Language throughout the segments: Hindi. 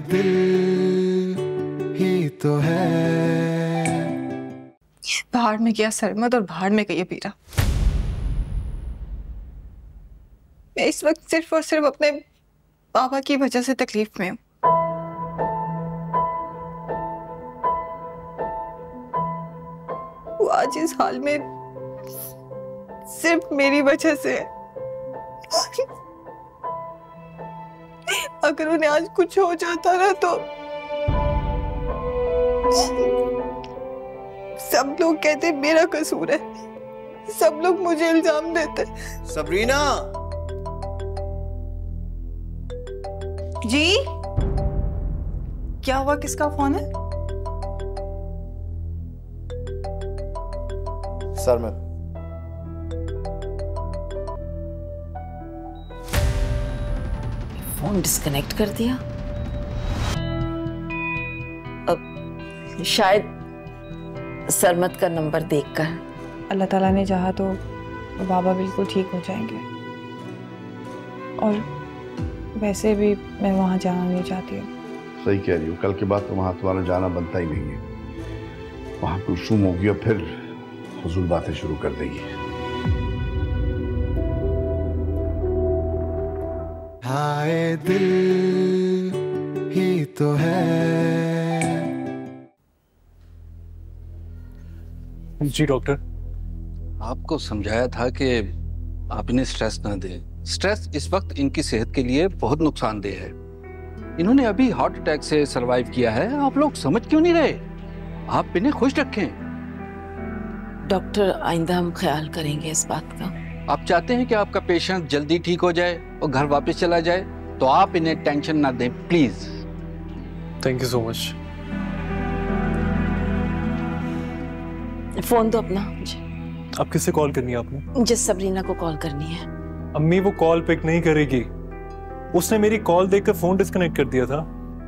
दिल ही तो है। भाड़ में गया सरमद और भाड़ में गई बीरा। मैं इस वक्त सिर्फ और सिर्फ अपने बाबा की वजह से तकलीफ में हूँ। वो आज इस हाल में सिर्फ मेरी वजह से है। अगर उन्हें आज कुछ हो जाता ना तो सब लोग कहते मेरा कसूर है, सब लोग मुझे इल्जाम देते। सबरीना जी क्या हुआ, किसका फोन है? सरमद। फोन डिस्कनेक्ट कर दिया। अब शायद सरमद का नंबर देखकर। अल्लाह ताला ने चाहा तो बाबा बिल्कुल ठीक हो जाएंगे। और वैसे भी मैं वहां जाना नहीं चाहती हूँ। सही कह रही हूँ, कल के बाद तो वहां तुम्हारा जाना बनता ही नहीं है। वहां कुलसूम होगी और फिर फजूल बातें शुरू कर देगी। हाय दिल ही तो है। जी डॉक्टर। आपको समझाया था कि आप इन्हें स्ट्रेस ना दें। स्ट्रेस इस वक्त इनकी सेहत के लिए बहुत नुकसानदेह है। इन्होंने अभी हार्ट अटैक से सरवाइव किया है, आप लोग समझ क्यों नहीं रहे? आप इन्हें खुश रखें। डॉक्टर आइंदा हम ख्याल करेंगे इस बात का। आप चाहते हैं कि आपका पेशेंट जल्दी ठीक हो जाए और घर वापस चला जाए, तो आप इन्हें टेंशन ना दें please. Thank you so much. Phone तो अपना मुझे। अब किससे कॉल करनी है आपने? जिस सबरीना को कॉल करनी है। अम्मी वो कॉल पिक नहीं करेगी। उसने मेरी कॉल देखकर फोन डिस्कनेक्ट कर दिया था।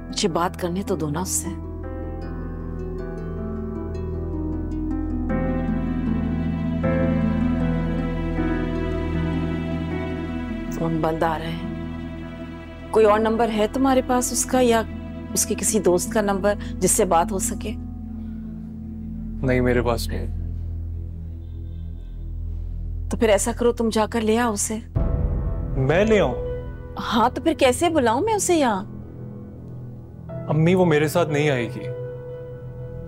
मुझे बात करने तो दो ना उससे। फोन बंद आ रहा है। कोई और नंबर है तुम्हारे पास उसका, या उसके किसी दोस्त का नंबर जिससे बात हो सके? नहीं, मेरे पास नहीं। तो फिर ऐसा करो, तुम जाकर ले आओ उसे। मैं ले आऊं? हाँ, तो फिर कैसे बुलाऊं मैं उसे यहाँ? अम्मी वो मेरे साथ नहीं आएगी।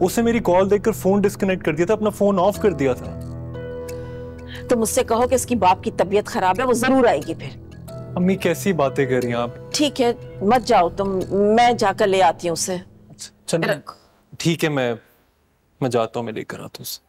उसने मेरी कॉल देखकर फोन डिस्कनेक्ट कर दिया था, अपना फोन ऑफ कर दिया था। तो मुझसे कहो कि उसकी बाप की तबीयत खराब है, वो जरूर आएगी फिर। अम्मी कैसी बातें कर रही हैं आप? ठीक है, मत जाओ तुम, मैं जाकर ले आती हूँ उसे। चलो ठीक है, मैं जाता हूँ, मैं लेकर आता हूँ उसे।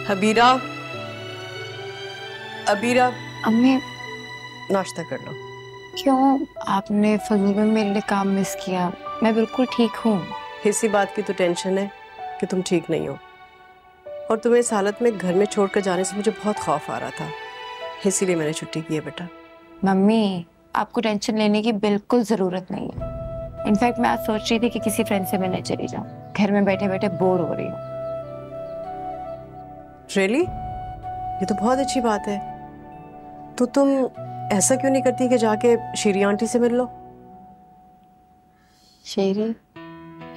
हबीरा, अबीरा। अम्मी नाश्ता कर लो। क्यों आपने फजूल में मेरे लिए काम मिस किया? मैं बिल्कुल ठीक हूँ। इसी बात की तो टेंशन है कि तुम ठीक नहीं हो, और तुम्हें इस हालत में घर में छोड़कर जाने से मुझे बहुत खौफ आ रहा था, इसीलिए मैंने छुट्टी की है बेटा। मम्मी आपको टेंशन लेने की बिल्कुल जरूरत नहीं है। इनफैक्ट मैं आज सोच रही थी कि किसी फ्रेंड से मिलने चली जाऊँ। घर में बैठे बैठे बोर हो रही हूँ। रियली? ये तो बहुत अच्छी बात है। तो तुम ऐसा क्यों नहीं करती कि जाके शीरी आंटी से मिल लो?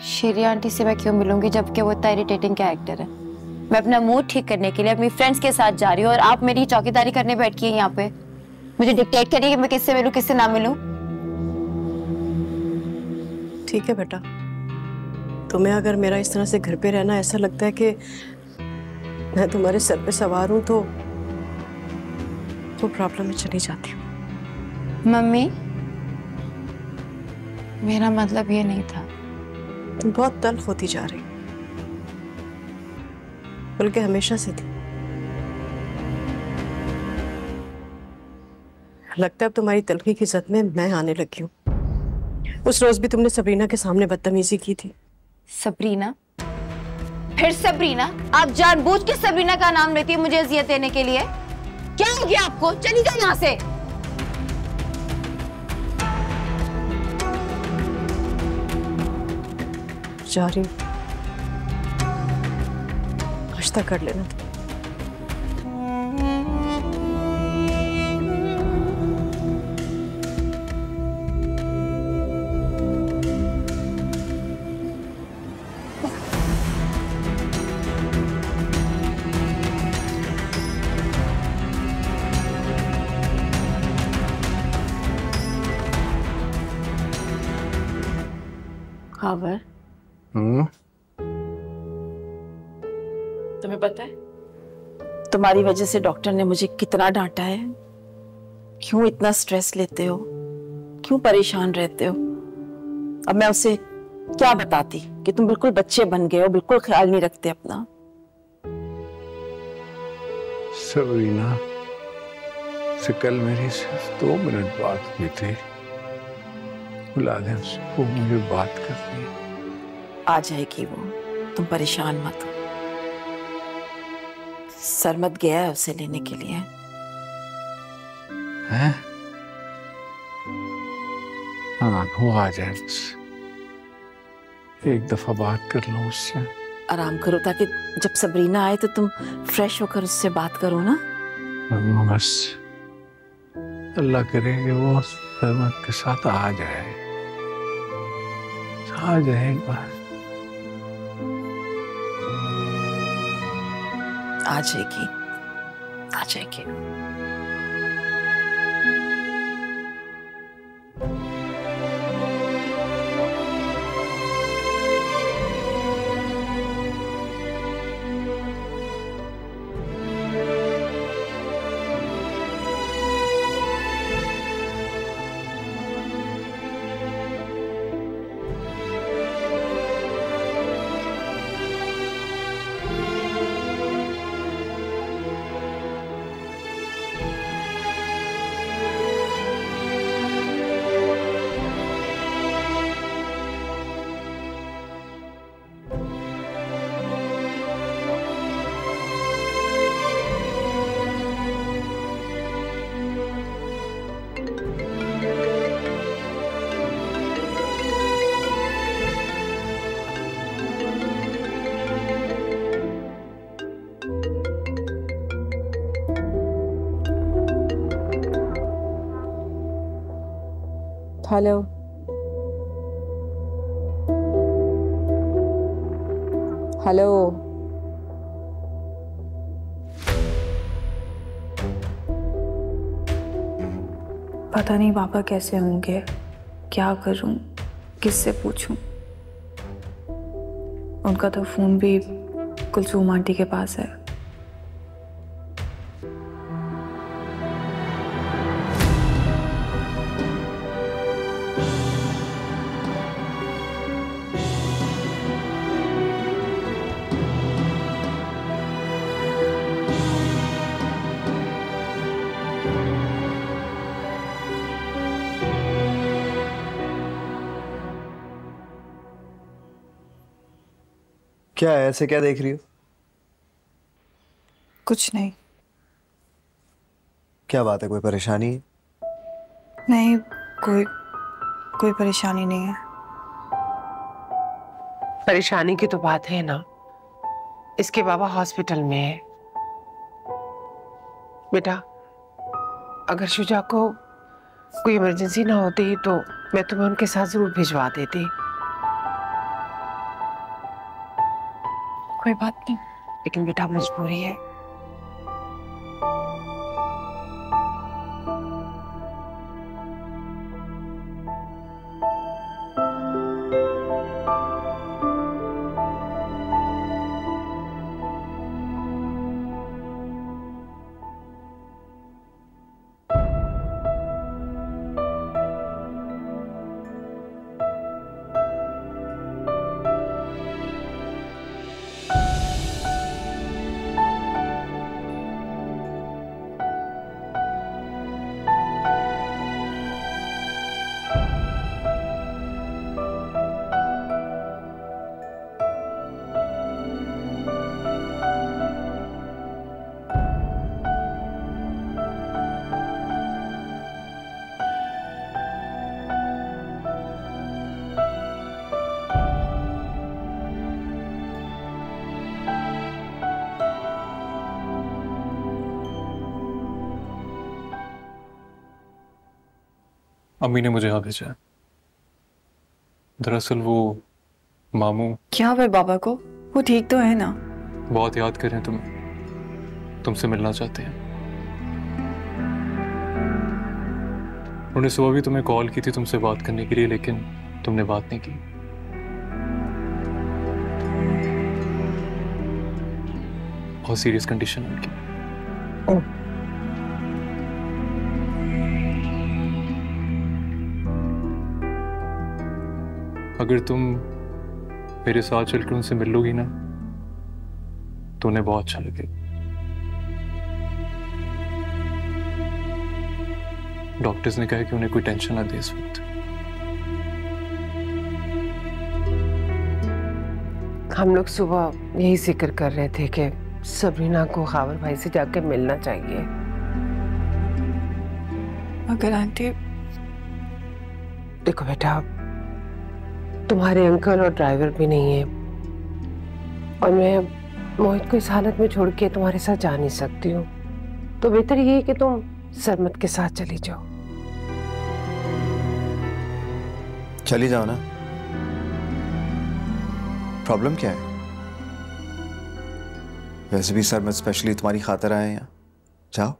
शेरी आंटी से मैं क्यों मिलूंगी, जबकि वो इतना इरिटेटिंग कैरेक्टर है। मैं अपना मूड ठीक करने के लिए अपनी फ्रेंड्स के साथ जा रही हूँ और आप मेरी चौकीदारी करने बैठ के यहाँ पे मुझे डिक्टेट करिए कि मैं किससे मिलूं किससे ना मिलूं। ठीक है बेटा, तुम्हें अगर मेरा इस तरह से घर पे रहना ऐसा लगता है कि मैं तुम्हारे सर पे सवार हूं, तो प्रॉब्लम में चली जाती हूँ। मम्मी मेरा मतलब ये नहीं था। तुम बहुत तल्ख होती जा रही, बल्कि हमेशा से थी। लगता है अब तुम्हारी तल्खी की जद में मैं आने लगी हूँ। उस रोज भी तुमने सबरीना के सामने बदतमीजी की थी। सबरीना? फिर सबरीना? आप जानबूझ के सबरीना का नाम लेती है मुझे अजियत देने के लिए? क्या हो गया आपको? चली जाओ यहाँ से। जा रही हूँ, नाश्ता कर लेना। खबर तुम्हें पता है तुम्हारी वजह से डॉक्टर ने मुझे कितना डांटा है? क्यों इतना स्ट्रेस लेते हो, क्यों परेशान रहते हो? अब मैं उसे क्या बताती कि तुम बिल्कुल बच्चे बन गए हो, बिल्कुल ख्याल नहीं रखते अपना। सबरीना से कल मेरी सिर्फ 2 मिनट बात हुई थी। बुला दे उसको, मुझे बात करनी है। आ जाएगी वो, तुम परेशान मत हो। सरमत गया है उसे लेने के लिए। हैं? हाँ, वो आ जाए बस। एक दफा बात कर लो उससे। आराम करो ताकि जब सबरीना आए तो तुम फ्रेश होकर उससे बात करो ना। बस अल्लाह करे कि वो सरमत के साथ आ जाए एक बार। आ जाएगी, आ जाएगी। Hello, hello. पता नहीं पापा कैसे होंगे, क्या करूं, किससे पूछूं। उनका तो फोन भी कुलसूम आंटी के पास है। क्या है, ऐसे क्या देख रही हो? कुछ नहीं। क्या बात है, कोई परेशानी है? नहीं, कोई परेशानी नहीं है। परेशानी की तो बात है ना, इसके बाबा हॉस्पिटल में है। बेटा, अगर शुजा को कोई इमरजेंसी ना होती तो मैं तुम्हें उनके साथ जरूर भिजवा देती। कोई बात नहीं। लेकिन बेटा मजबूरी है। अम्मी ने मुझे यहाँ भेजा है। दरअसल वो मामू। क्या हुआ बाबा को? वो ठीक तो है ना? बहुत याद कर रहे हैं तुम्हें, तुमसे मिलना चाहते हैं। उन्होंने सुबह भी तुम्हें कॉल की थी तुमसे बात करने के लिए, लेकिन तुमने बात नहीं की। बहुत सीरियस कंडीशन है उनकी। अगर तुम मेरे साथ चलकर उनसे मिल लोगी ना तो उन्हें बहुत अच्छा लगेगा। डॉक्टर्स ने कहा कि उन्हें कोई टेंशन ना दे इस वक्त। हम लोग सुबह यही जिक्र कर रहे थे कि सबरीना को खावर भाई से जाकर मिलना चाहिए। मगर आंटी देखो बेटा, तुम्हारे अंकल और ड्राइवर भी नहीं है और मैं मोहित को इस हालत में छोड़ के तुम्हारे साथ जा नहीं सकती हूँ, तो बेहतर ये है कि तुम सरमत के साथ चली जाओ। चली जाओ ना, प्रॉब्लम क्या है? वैसे भी सरमत स्पेशली तुम्हारी खातिर आए हैं यहाँ, जाओ।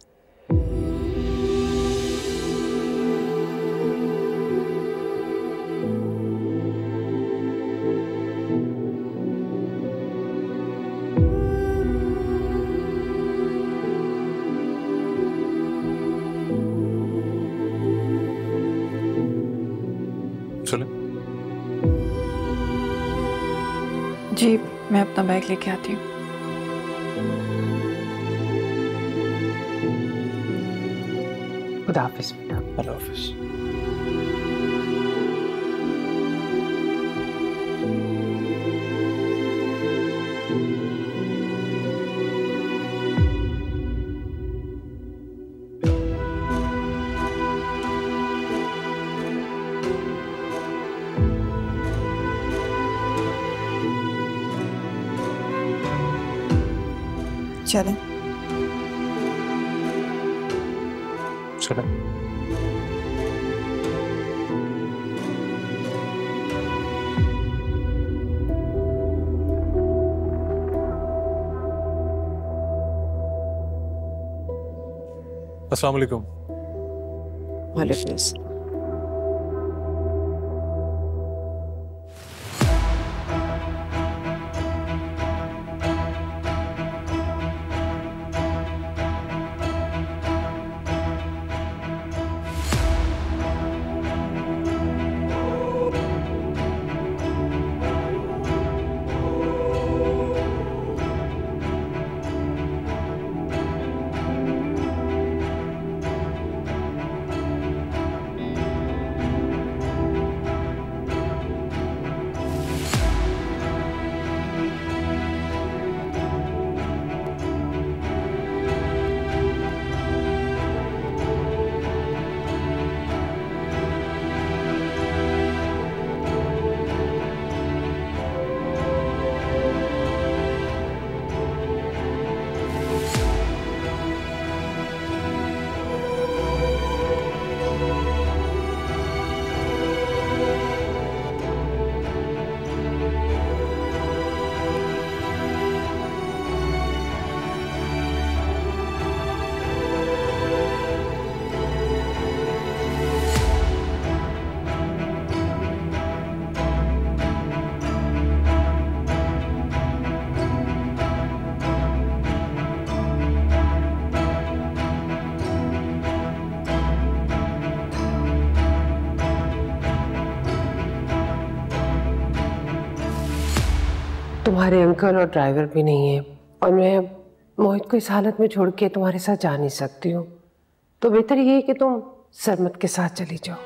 चले? जी मैं अपना बैग लेके आती हूँ। खुदा हाफिज बेटा। अल्लाह हाफिज। चलें। चले। अस्सलाम वालेकुम। वालेकुम अस्सलाम। तुम्हारे अंकल और ड्राइवर भी नहीं है और मैं मोहित को इस हालत में छोड़ के तुम्हारे साथ जा नहीं सकती हूँ, तो बेहतर ये है कि तुम सरमत के साथ चली जाओ।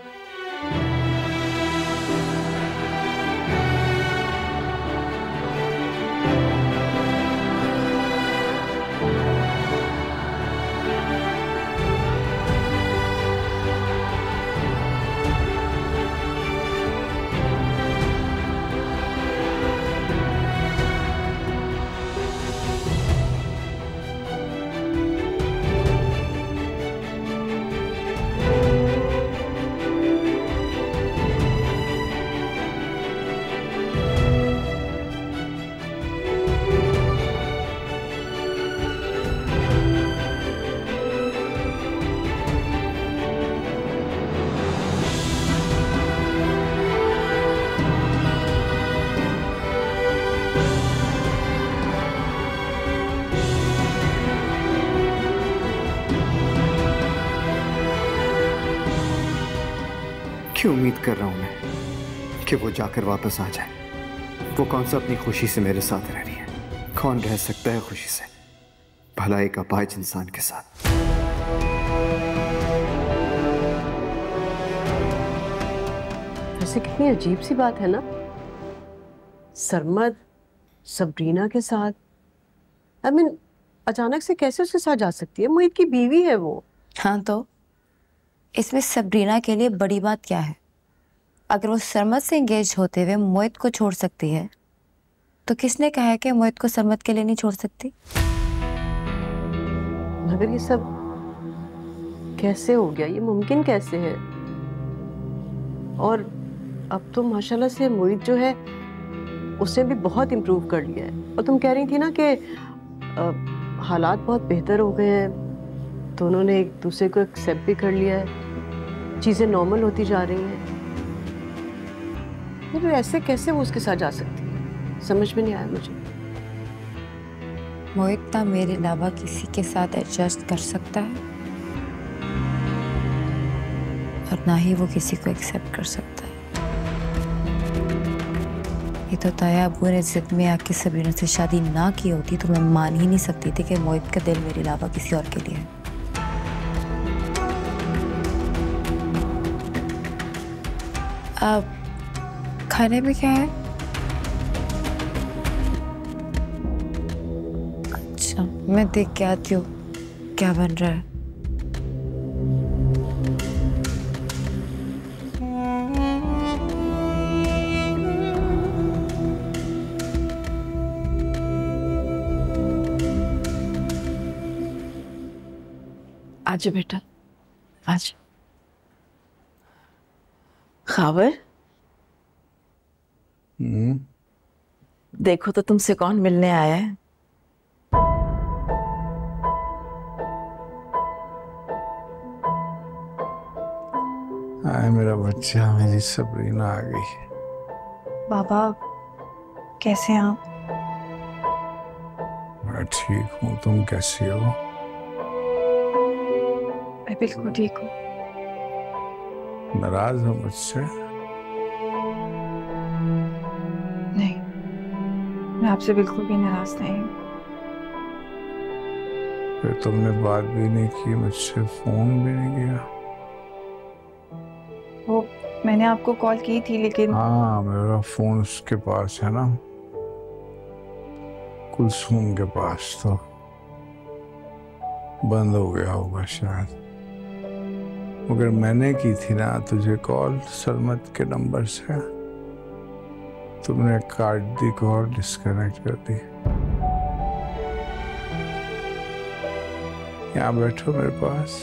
कि उम्मीद कर रहा हूं मैं कि वो जाकर वापस आ जाए। वो कौन सा अपनी खुशी से मेरे साथ रह रही है? कौन रह सकता है खुशी से भला एक अपाहिज इंसान के साथ? वैसे कितनी अजीब सी बात है ना, सरमद सबरीना के साथ। आई मीन अचानक से कैसे उसके साथ जा सकती है? मोहित की बीवी है वो। हाँ तो इसमें सबरीना के लिए बड़ी बात क्या है? अगर वो सरमद से एंगेज होते हुए मोहित को छोड़ सकती है तो किसने कहा है कि मोहित को सरमद के लिए नहीं छोड़ सकती? मगर ये सब कैसे हो गया? ये मुमकिन कैसे है? और अब तो माशाल्लाह से मोहित जो है उसने भी बहुत इम्प्रूव कर लिया है। और तुम कह रही थी ना कि हालात बहुत बेहतर हो गए हैं, दोनों ने एक दूसरे को एक्सेप्ट भी कर लिया है, चीज़ें नॉर्मल होती जा रही हैं। फिर ऐसे कैसे वो उसके साथ जा सकती है? समझ में नहीं आया मुझे। मोहित ना मेरे अलावा किसी के साथ एडजस्ट कर सकता है और ना ही वो किसी को एक्सेप्ट कर सकता है। ये तो ताया अबू ने जिद में आके सबरीना से शादी ना की होती तो मैं मान ही नहीं सकती थी कि मोहित का दिल मेरे अलावा किसी और के लिए है। अब खाने में क्या है? अच्छा मैं देख के आती हूँ क्या बन रहा है। आज बेटा आज। खावर देखो तो तुमसे कौन मिलने आया है। आए मेरा बच्चा, मेरी सबरीना आ गई। बाबा कैसे हैं आप? मैं ठीक हूँ, तुम कैसी हो? मैं बिल्कुल ठीक हूँ। नाराज हो मुझसे? नहीं, मैं आपसे बिल्कुल भी नाराज नहीं हूँ। फिर तुमने बात भी नहीं की मुझसे, फोन भी नहीं किया? वो मैंने आपको कॉल की थी लेकिन। हाँ मेरा फोन उसके पास है ना, कुलसूम के पास, तो बंद हो गया होगा शायद। मगर मैंने की थी ना तुझे कॉल सरमद के नंबर से, तुमने काट दी कॉल, डिस्कनेक्ट कर दी। यहाँ बैठो मेरे पास।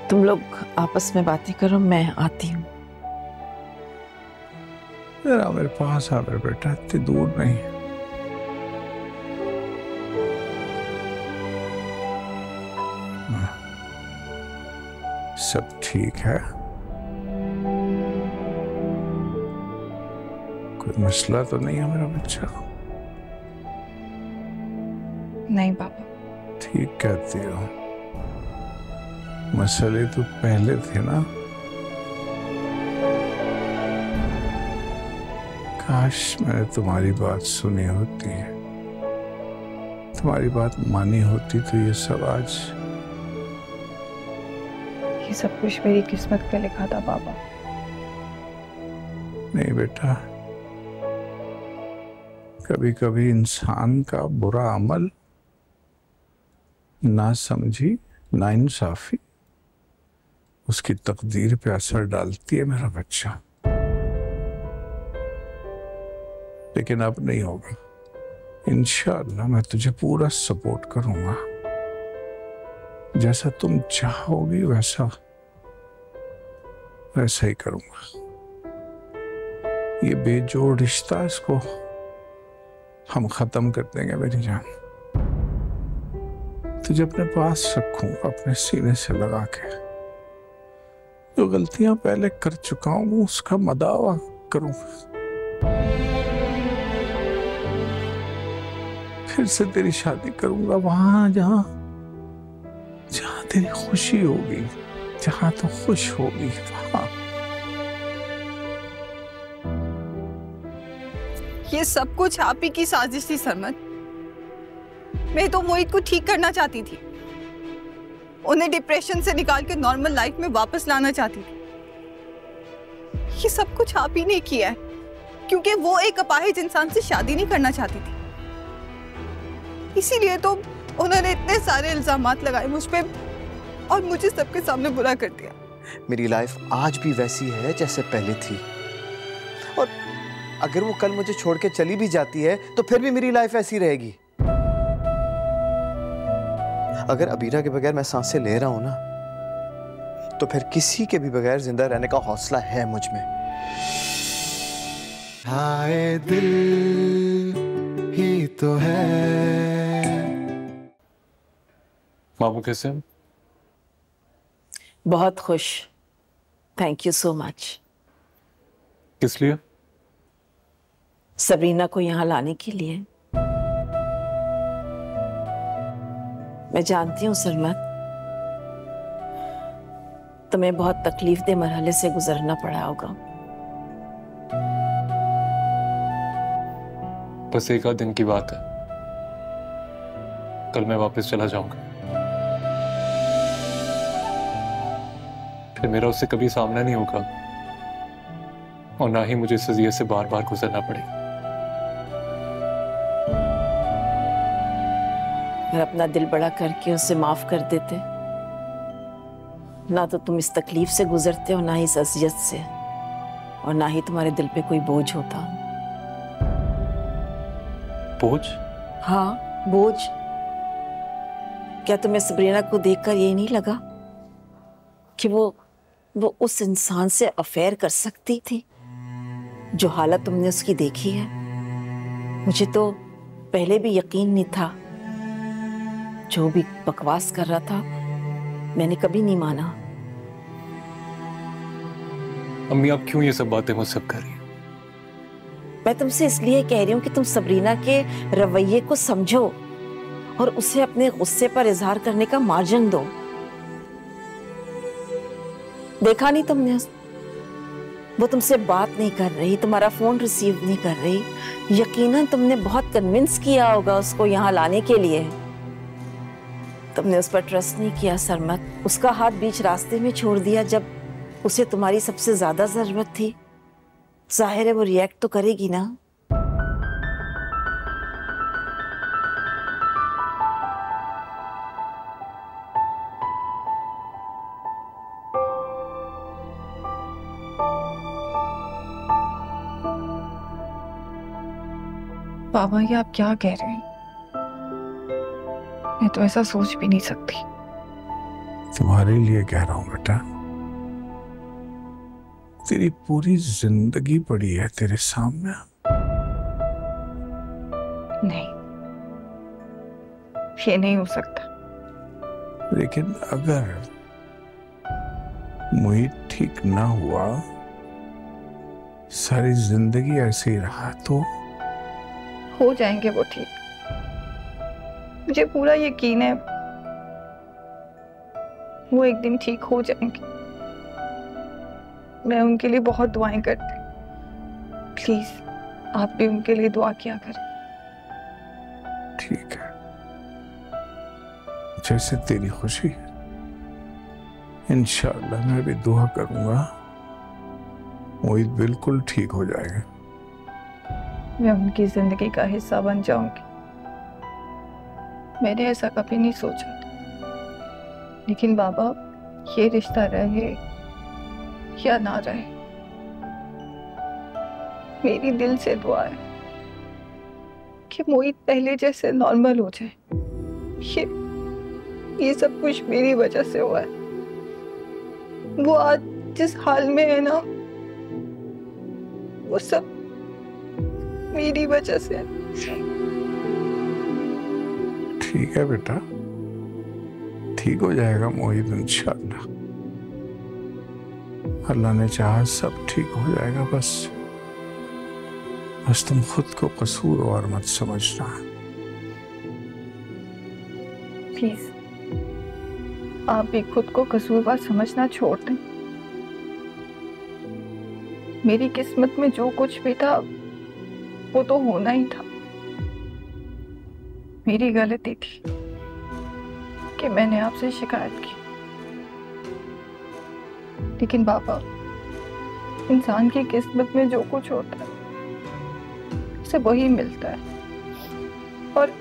तुम लोग आपस में बातें करो, मैं आती हूँ। मेरे पास आ मेरे बेटा, इतनी दूर नहीं। सब ठीक है? कोई मसला तो नहीं है मेरा बच्चा? नहीं पापा। ठीक कहती हो, मसले तो पहले थे ना। काश मैंने तुम्हारी बात सुनी होती, तुम्हारी बात मानी होती तो ये सब आज। ये सब कुछ मेरी किस्मत पे लिखा था पापा। नहीं बेटा, कभी कभी इंसान का बुरा अमल, ना समझी, ना इंसाफी उसकी तकदीर पे असर डालती है मेरा बच्चा। लेकिन अब नहीं होगा। इंशाअल्लाह मैं तुझे पूरा सपोर्ट करूंगा। जैसा तुम चाहोगी वैसा ही करूंगा। ये बेजोड़ रिश्ता, इसको हम खत्म कर देंगे मेरी जान। तुझे अपने पास रखूंगा, अपने सीने से लगा के। जो गलतियां पहले कर चुका हूं उसका मदावा करूंगा। फिर से तेरी शादी करूंगा वहां जहां तेरी खुशी होगी, जहां तो खुश होगी वहां। ये सब कुछ आप ही की साजिश थी सरमत। मैं तो मोहित को ठीक करना चाहती थी, उन्हें डिप्रेशन से निकाल के नॉर्मल लाइफ में वापस लाना चाहती थी। ये सब कुछ आप ही ने किया है, क्योंकि वो एक अपाहिज इंसान से शादी नहीं करना चाहती थी। इसीलिए तो उन्होंने इतने सारे इल्जामात लगाए मुझ पे और मुझे सबके सामने बुरा कर दिया। मेरी लाइफ आज भी वैसी है जैसे पहले थी, और अगर वो कल मुझे छोड़ के चली भी जाती है तो फिर भी मेरी लाइफ ऐसी रहेगी। अगर अबीरा के बगैर मैं सांसें ले रहा हूं ना, तो फिर किसी के भी बगैर जिंदा रहने का हौसला है मुझ में। हाय दिल ही तो है। बाबू कैसे हैं? बहुत खुश, थैंक यू सो मच। किस लिए? सबरीना को यहाँ लाने के लिए। मैं जानती हूँ सरमत, तुम्हें बहुत तकलीफ दे मरहले से गुजरना पड़ा होगा। बस एक आध दिन की बात है, कल मैं वापस चला जाऊंगा। फिर मेरा उससे कभी सामना नहीं होगा और ना ही मुझे इस अज़ियत से बार बार गुजरना पड़ेगा। अगर अपना दिल बड़ा करके उसे माफ कर देते, ना तो तुम इस तकलीफ से गुजरते हो, ना ही इस अज़ियत से, और ना ही तुम्हारे दिल पे कोई बोझ होता। बोझ? हाँ, बोझ। क्या तुम्हें सबरीना को देखकर ये नहीं लगा कि वो उस इंसान से अफेयर कर सकती थी जो हालत तुमने उसकी देखी है? मुझे तो पहले भी यकीन नहीं था। जो भी बकवास कर रहा था मैंने कभी नहीं माना। अम्मी, आप क्यों ये सब बातें मुझसे कर रही हैं? मैं तुमसे इसलिए कह रही हूँ कि तुम सबरीना के रवैये को समझो और उसे अपने गुस्से पर इजहार करने का मार्जिन दो। देखा नहीं तुमने, वो तुमसे बात नहीं कर रही, तुम्हारा फोन रिसीव नहीं कर रही। यकीनन तुमने बहुत कन्विंस किया होगा उसको यहाँ लाने के लिए। तुमने उस पर ट्रस्ट नहीं किया सरमत, उसका हाथ बीच रास्ते में छोड़ दिया जब उसे तुम्हारी सबसे ज्यादा जरूरत थी। जाहिर है वो रिएक्ट तो करेगी ना। बाबा, ये आप क्या कह रहे हैं? मैं तो ऐसा सोच भी नहीं सकती। तुम्हारे लिए कह रहा हूं बेटा, तेरी पूरी जिंदगी पड़ी है तेरे सामने। नहीं, ये नहीं हो सकता। लेकिन अगर मोहित ठीक ना हुआ, सारी जिंदगी ऐसे ही रहा, तो हो जाएंगे वो ठीक। मुझे पूरा यकीन है वो एक दिन ठीक हो जाएंगे। मैं उनके लिए बहुत दुआएं करती हूँ। प्लीज आप भी उनके लिए दुआ किया करें। ठीक है, जैसे तेरी खुशी है। इंशाअल्लाह मैं भी दुआ करूंगा, मोहित बिल्कुल ठीक हो जाएगा। मैं उनकी जिंदगी का हिस्सा बन जाऊंगी। मैंने ऐसा कभी नहीं सोचा था, लेकिन बाबा, ये रिश्ता रहे या ना रहे, मेरी दिल से दुआ है कि मोहित पहले जैसे नॉर्मल हो जाए। ये सब कुछ मेरी वजह से हुआ है। वो आज जिस हाल में है ना, वो सब मेरी वजह से है। ठीक है बेटा, ठीक हो जाएगा मोहित इंशाअल्लाह। अल्लाह ने चाहा सब ठीक हो जाएगा। बस तुम खुद को कसूरवार मत समझना। प्लीज आप भी खुद को कसूरवार समझना छोड़ दें। मेरी किस्मत में जो कुछ भी था वो तो होना ही था। मेरी गलती थी कि मैंने आपसे शिकायत की। लेकिन बाबा, इंसान की किस्मत में जो कुछ होता है उसे वही मिलता है, और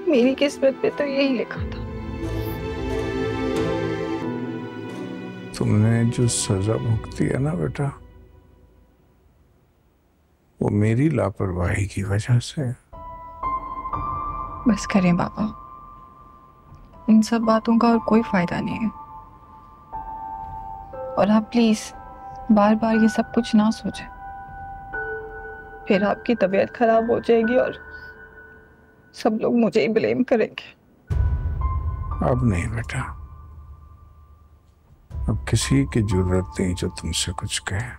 मेरी किस्मत में तो यही लिखा था। तुमने जो सजा भुगती है ना बेटा, वो मेरी लापरवाही की वजह से। बस करें बाबा, इन सब बातों का और कोई फायदा नहीं है। और आप प्लीज बार बार ये सब कुछ ना सोचें, फिर आपकी तबीयत खराब हो जाएगी और सब लोग मुझे ही ब्लेम करेंगे। अब नहीं बेटा, अब किसी की जरूरत नहीं जो तुमसे कुछ कहे।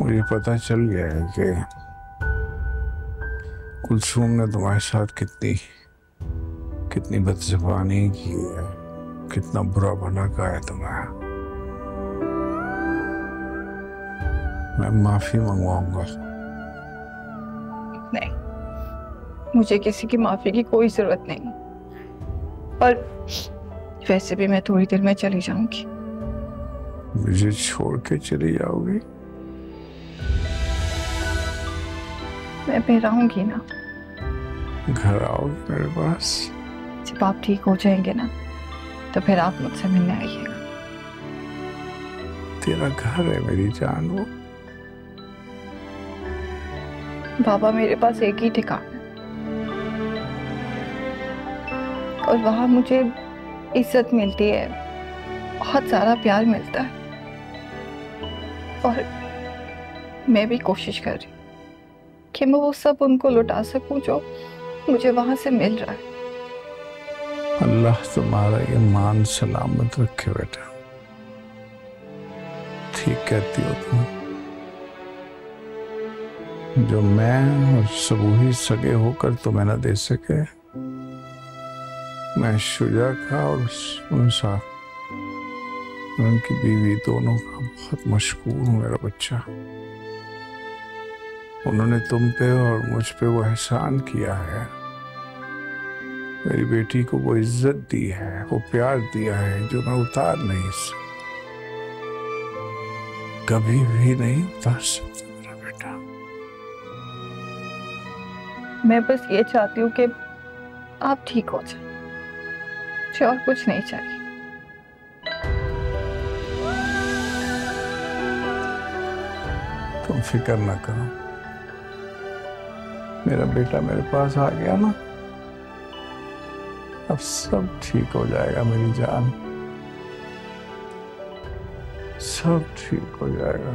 मुझे पता चल गया है कि कुलसूम ने तुम्हारे साथ कितनी बदज़बानी की है, कितना बुरा भला कहा है तुम्हें। मैं माफी मंगवाऊंगा। नहीं, मुझे किसी की माफी की कोई जरूरत नहीं। और वैसे भी मैं थोड़ी देर में चली जाऊंगी। मुझे छोड़ के चली जाओगी? मैं फिर आऊंगी ना। घर आओगे मेरे पास? जब आप ठीक हो जाएंगे ना, तो फिर आप मुझसे मिलने आइएगा। तेरा घर है मेरी जान वो। बाबा, मेरे पास एक ही ठिकाना है और वहां मुझे इज्जत मिलती है, बहुत सारा प्यार मिलता है, और मैं भी कोशिश कर रही हूँ कि मैं वो सब उनको लौटा सकूं जो मुझे वहां से मिल रहा है। अल्लाह तुम्हारा ये मान सलामत रखे बेटा। ठीक कहती हो तुम। जो मैं और सबूही सगे होकर तुम्हें न दे सके, मैं शुजा का और उनसा उनकी बीवी दोनों का बहुत मशकूर हूँ मेरा बच्चा। उन्होंने तुम पे और मुझ पे वो एहसान किया है। मेरी बेटी को वो इज्जत दी है, वो प्यार दिया है जो मैं उतार नहीं सकता, कभी भी नहीं उतार सकता मेरा बेटा। मैं बस ये चाहती हूँ कि आप ठीक हो जाए, मुझे और कुछ नहीं चाहिए। तुम फिक्र ना करो, मेरा बेटा मेरे पास आ गया ना, अब सब ठीक हो जाएगा मेरी जान, सब ठीक हो जाएगा।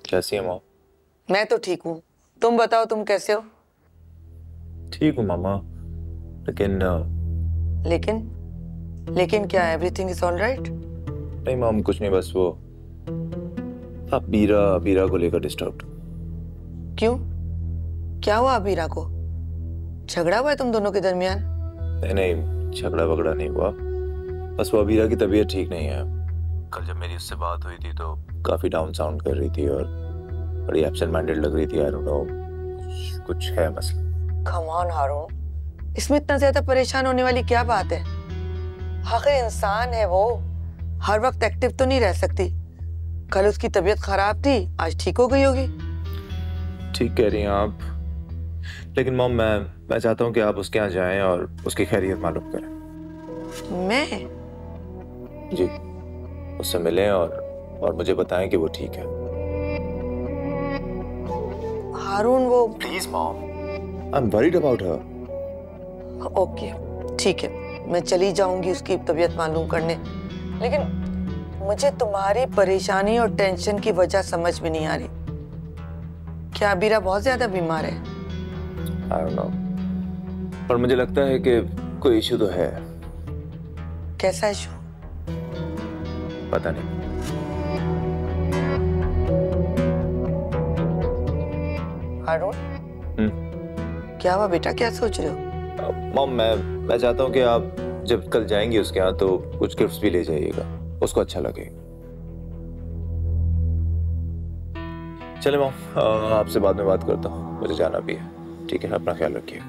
कैसी है माँ? मैं तो ठीक हूँ, तुम बताओ तुम कैसे हो? ठीक हूँ मामा, लेकिन क्या एवरीथिंग इज ऑल राइट? नहीं माम, कुछ नहीं, बस वो आप बीरा को लेकर डिस्टर्ब। क्यों, क्या हुआ बीरा को? झगड़ा हुआ है तुम दोनों के दरमियान? नहीं, झगड़ा वगड़ा नहीं हुआ, बस वो बीरा की तबीयत ठीक नहीं है। कल जब मेरी उससे बात हुई थी तो काफी डाउन साउंड कर रही थी और बड़ी एब्सेंट माइंडेड लग रही थी। आई डोंट नो, कुछ है मसला। कम ऑन हारून, इसमें इतना ज्यादा परेशान होने वाली क्या बात है? आखिर इंसान है वो, हर वक्त एक्टिव तो नहीं रह सकती। कल उसकी तबीयत खराब थी, आज ठीक हो गई होगी। ठीक कह रही हैं आप, लेकिन मॉम मैं चाहता हूँ कि आप उसके यहाँ जाएं और उसकी खैरियत मालूम करें। मैं? जी, उससे मिलें और मुझे बताएं कि वो ठीक है। हारून वो please mom, I am worried about her. Okay ठीक है, मैं चली जाऊंगी उसकी तबीयत मालूम करने, लेकिन मुझे तुम्हारी परेशानी और टेंशन की वजह समझ में नहीं आ रही। क्या बीरा बहुत ज्यादा बीमार है? I don't know, पर मुझे लगता है कि कोई इशू तो है। कैसा इशू? पता नहीं। हारून, क्या हुआ बेटा, क्या सोच रहे हो? मॉम मैं चाहता हूँ कि आप जब कल जाएंगे उसके यहाँ तो कुछ गिफ्ट्स भी ले जाइएगा, उसको अच्छा लगेगा। चले मॉम, आपसे बाद में बात करता हूँ, मुझे जाना भी है। ठीक है, अपना ख्याल रखिए।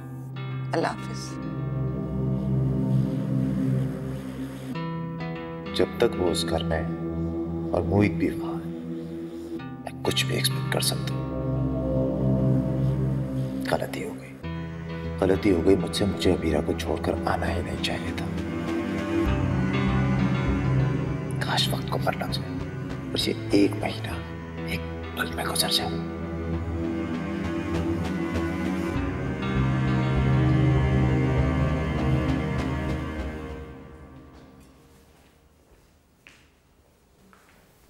अल्लाह हाफिज। जब तक वो उस घर में और मोहित भी वहां है, मैं कुछ भी एक्सपेक्ट कर सकता हूँ। गलती हो गई मुझसे, मुझे अबीरा को छोड़कर आना ही नहीं चाहिए था। काश वक्त को मर लग जाए और ये 1 महीना एक पल में गुजर जाए।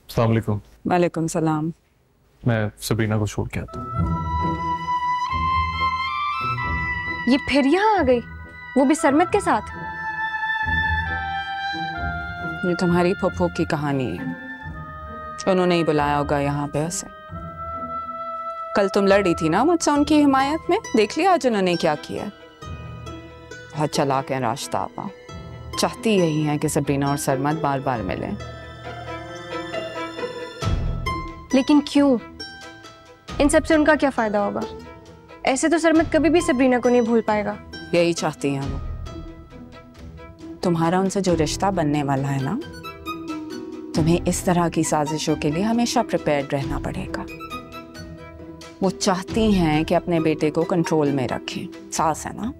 अस्सलाम वालेकुम। वालेकुम सलाम। मैं सबरीना को छोड़ के आता हूँ। ये फिर यहाँ आ गई, वो भी सरमत के साथ? ये तुम्हारी फुफ्फो की कहानी है, उन्होंने ही बुलाया होगा यहाँ पे उसे। कल तुम लड़ी थी ना मुझसे उनकी हिमायत में, देख लिया आज उन्होंने क्या किया। बहुत चालाक है राशिदा आपा, चाहती यही है कि सबरीना और सरमत बार बार मिलें। लेकिन क्यों? इन सब से उनका क्या फायदा होगा? ऐसे तो सरमत कभी भी सबरीना को नहीं भूल पाएगा। यही चाहती हैं वो। तुम्हारा उनसे जो रिश्ता बनने वाला है ना, तुम्हें इस तरह की साजिशों के लिए हमेशा प्रिपेयर्ड रहना पड़ेगा। वो चाहती हैं कि अपने बेटे को कंट्रोल में रखें, सास है ना,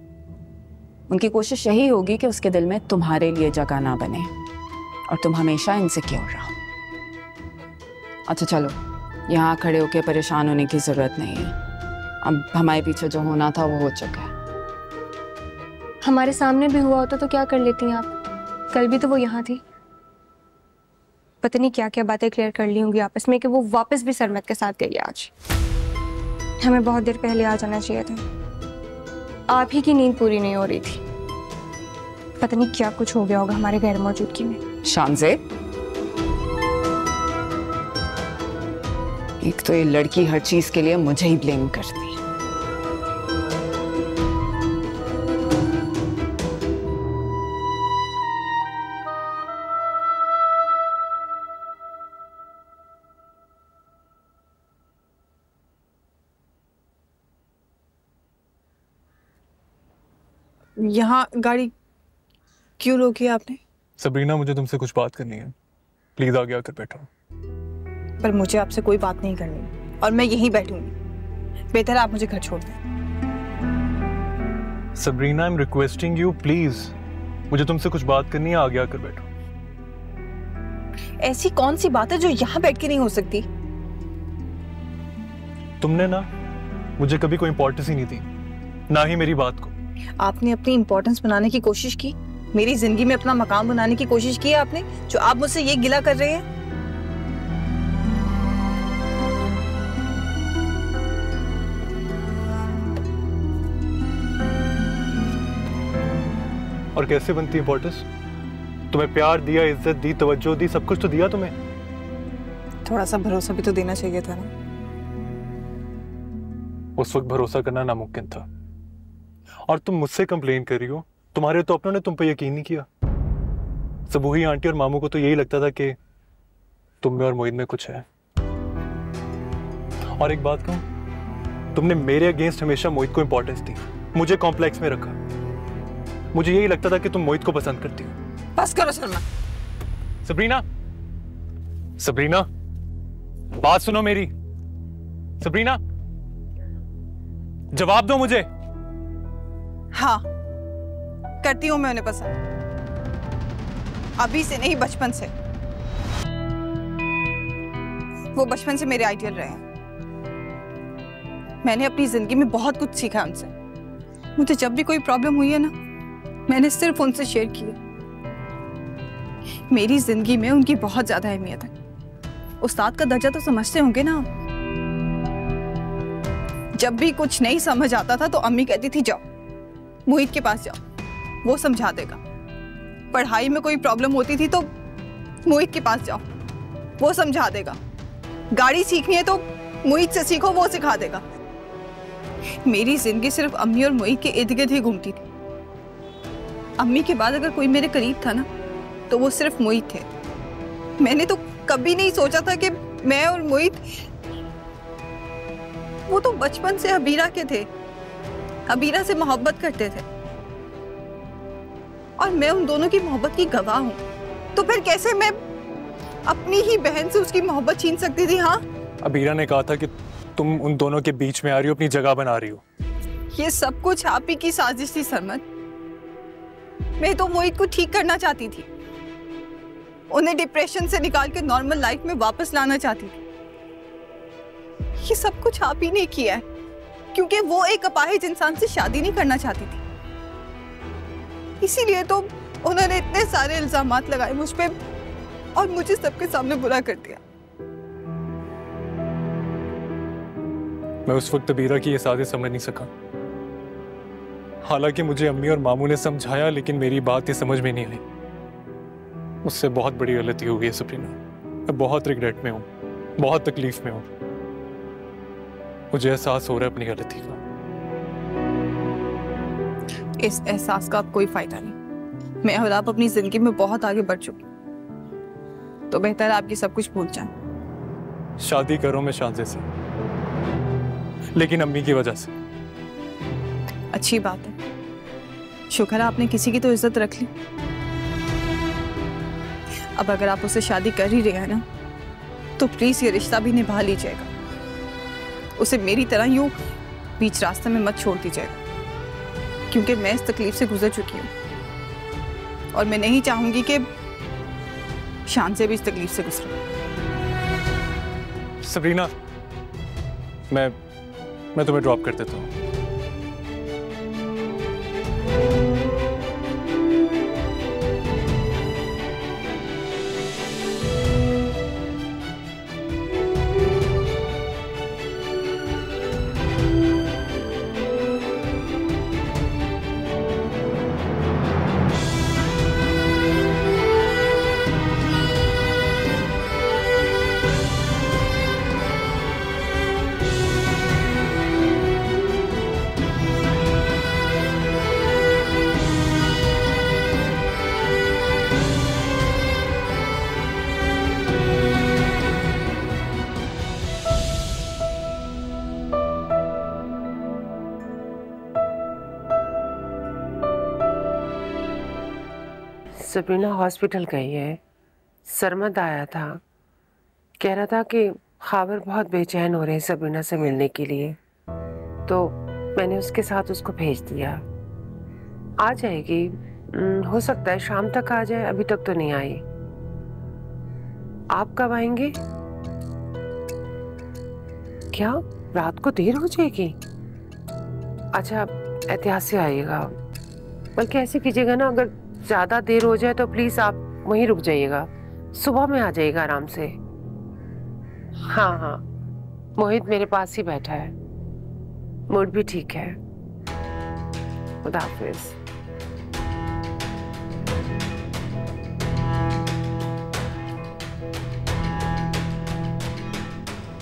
उनकी कोशिश यही होगी कि उसके दिल में तुम्हारे लिए जगह ना बने और तुम हमेशा इनसिक्योर रहो। अच्छा चलो, यहाँ खड़े होकर परेशान होने की जरूरत नहीं है। अब हमारे पीछे जो होना था वो हो चुका है। हमारे सामने भी हुआ होता तो क्या कर लेती हैं आप? कल भी तो वो यहाँ थी। पता नहीं क्या क्या बातें क्लियर कर ली होंगी आपस में कि वो वापस भी सरमत के साथ गई आज। हमें बहुत देर पहले आ जाना चाहिए था। आप ही की नींद पूरी नहीं हो रही थी। पता नहीं क्या कुछ हो गया होगा हमारे गैर मौजूदगी में। शानज़े, एक तो ये लड़की हर चीज के लिए मुझे ही ब्लेम करती है। यहाँ गाड़ी क्यों रोकी आपने? सबरीना, मुझे तुमसे कुछ बात करनी है, प्लीज आगे आकर बैठो। पर मुझे आपसे कोई बात नहीं करनी और मैं यहीं बैठूंगी। बेहतर आप मुझे घर छोड़ दें। Sabrina, I am requesting you, please, मुझे तुमसे कुछ बात करनी है, आगे आकर बैठो। ऐसी कौन सी बात है जो यहाँ बैठ के नहीं हो सकती? तुमने ना मुझे कभी कोई इंपॉर्टेंस ही नहीं दी, ना ही मेरी बात को। आपने अपनी इंपॉर्टेंस बनाने की कोशिश की, मेरी जिंदगी में अपना मकाम बनाने की कोशिश की है आपने, जो आप मुझसे ये गिला कर रहे हैं। और कैसे बनती इंपॉर्टेंस? तुम्हें प्यार दिया, इज्जत दी, तवज्जो दी, सब कुछ तो दिया तुम्हें। थोड़ा सा भरोसा भी तो देना चाहिए था ना। उस वक्त भरोसा करना नामुमकिन था। और तुम मुझसे कंप्लेन कर रही हो, तुम्हारे तो अपनों ने तुम पे यकीन नहीं किया। सबूही आंटी और मामू को तो यही लगता था कि तुम में और मोहित में कुछ है। और एक बात कहूं, तुमने मेरे अगेंस्ट हमेशा मोहित को इंपॉर्टेंस दी, मुझे कॉम्प्लेक्स में रखा। मुझे यही लगता था कि तुम मोहित को पसंद करती हो। बस करो शर्मा। सबरीना, सबरीना, बात सुनो मेरी। सबरीना, जवाब दो मुझे। हाँ, करती हूं मैं उन्हें पसंद, अभी से नहीं, बचपन से। वो बचपन से मेरे आइडियल रहे हैं। मैंने अपनी जिंदगी में बहुत कुछ सीखा उनसे। मुझे जब भी कोई प्रॉब्लम हुई है ना, मैंने सिर्फ उनसे शेयर की है। मेरी जिंदगी में उनकी बहुत ज्यादा अहमियत है। उस्ताद का दर्जा तो समझते होंगे ना आप। जब भी कुछ नहीं समझ आता था तो अम्मी कहती थी जाओ मोहित के पास जाओ, वो समझा देगा। पढ़ाई में कोई प्रॉब्लम होती थी तो मोहित के पास जाओ, वो समझा देगा। गाड़ी सीखनी है तो मोहित से सीखो, वो सिखा देगा। मेरी जिंदगी सिर्फ अम्मी और मोहित के इर्द गिर्द ही घूमती थी। अम्मी के बाद अगर कोई मेरे करीब था ना तो वो सिर्फ मोहित थे। मैंने तो कभी नहीं सोचा था कि मैं और मोहित, वो तो बचपन से अबीरा के थे, अबीरा से मोहब्बत करते थे और मैं उन दोनों की मोहब्बत की गवाह हूं। तो फिर कैसे मैं अपनी ही बहन से उसकी मोहब्बत छीन सकती थी? हाँ, अबीरा ने कहा था कि तुम उन दोनों के बीच में आ रही हो, अपनी जगह बना रही हो। ये सब कुछ आप ही की साजिश थी सरमत। मैं तो मोहित को ठीक करना चाहती थी, उन्हें डिप्रेशन से निकाल के नॉर्मल लाइफ में वापस लाना चाहती थी। ये सब कुछ आप ही ने किया है क्योंकि वो एक अपाहिज इंसान से शादी नहीं करना चाहती थी। इसीलिए तो उन्होंने इतने सारे इल्जामात लगाए मुझ पे और मुझे सबके सामने बुरा कर दिया। मैं उस वक्त अबीरा की ये साजिश समझ नहीं सका। हालांकि मुझे अम्मी और मामू ने समझाया, लेकिन मेरी बात ये समझ में नहीं आई। मुझसे बहुत बड़ी गलती हो गई है सबरीना। मैं बहुत रिग्रेट में हूँ, बहुत तकलीफ में हूँ। मुझे एहसास हो रहा है अपनी गलती का। इस एहसास का अब कोई फायदा नहीं। मैं और आप अपनी जिंदगी में बहुत आगे बढ़ चुके, तो बेहतर है आपकी सब कुछ भूल जाएं। शादी करो मैं शांति से, लेकिन अम्मी की वजह से। अच्छी बात है, शुक्र है आपने किसी की तो इज्जत रख ली। अब अगर आप उससे शादी कर ही रहे हैं ना, तो प्लीज ये रिश्ता भी निभा लीजिएगा। उसे मेरी तरह यूं बीच रास्ते में मत छोड़ दीजिएगा, क्योंकि मैं इस तकलीफ से गुजर चुकी हूं और मैं नहीं चाहूंगी कि शान से भी इस तकलीफ से गुजरे। सबरीना, मैं तुम्हें ड्रॉप कर देता हूँ। सबरीना हॉस्पिटल गई है। सरमद आया था, कह रहा था कि खाबर बहुत बेचैन हो रहे हैं सबरीना से मिलने के लिए, तो मैंने उसके साथ उसको भेज दिया। आ जाएगी, हो सकता है शाम तक आ जाए, अभी तक तो नहीं आई। आप कब आएंगे? क्या रात को देर हो जाएगी? अच्छा, एहतियात से आइएगा। बल्कि ऐसे कीजिएगा ना, अगर ज्यादा देर हो जाए तो प्लीज आप वहीं रुक जाइएगा, सुबह में आ जाइएगा आराम से। हाँ हाँ, मोहित मेरे पास ही बैठा है, मूड भी ठीक है। खुदा हाफिज।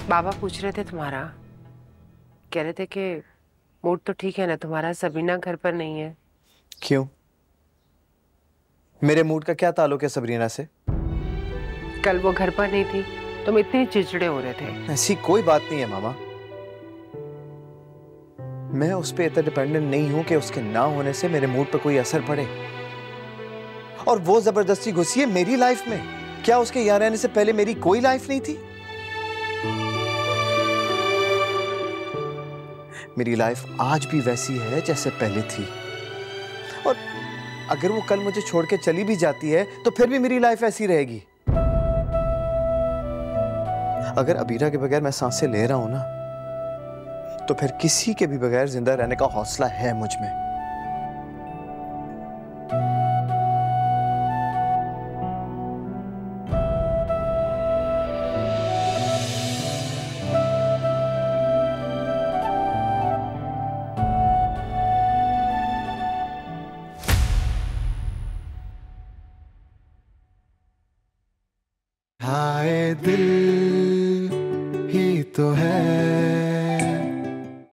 बाबा पूछ रहे थे तुम्हारा, कह रहे थे कि मूड तो ठीक है ना तुम्हारा, सबरीना घर पर नहीं है। क्यों? मेरे मूड का क्या ताल्लुक है सबरीना से? कल वो घर पर नहीं थी, तुम इतने चिड़चिड़े हो रहे थे। ऐसी कोई बात नहीं है मामा। मैं उस पर इतना डिपेंडेंट नहीं हूं कि उसके ना होने से मेरे मूड पर कोई असर पड़े। और वो जबरदस्ती घुसी है मेरी लाइफ में। क्या उसके यहाँ रहने से पहले मेरी कोई लाइफ नहीं थी? मेरी लाइफ आज भी वैसी है जैसे पहले थी, और अगर वो कल मुझे छोड़ के चली भी जाती है तो फिर भी मेरी लाइफ ऐसी रहेगी। अगर अबीरा के बगैर मैं सांसें ले रहा हूं ना, तो फिर किसी के भी बगैर जिंदा रहने का हौसला है मुझ में।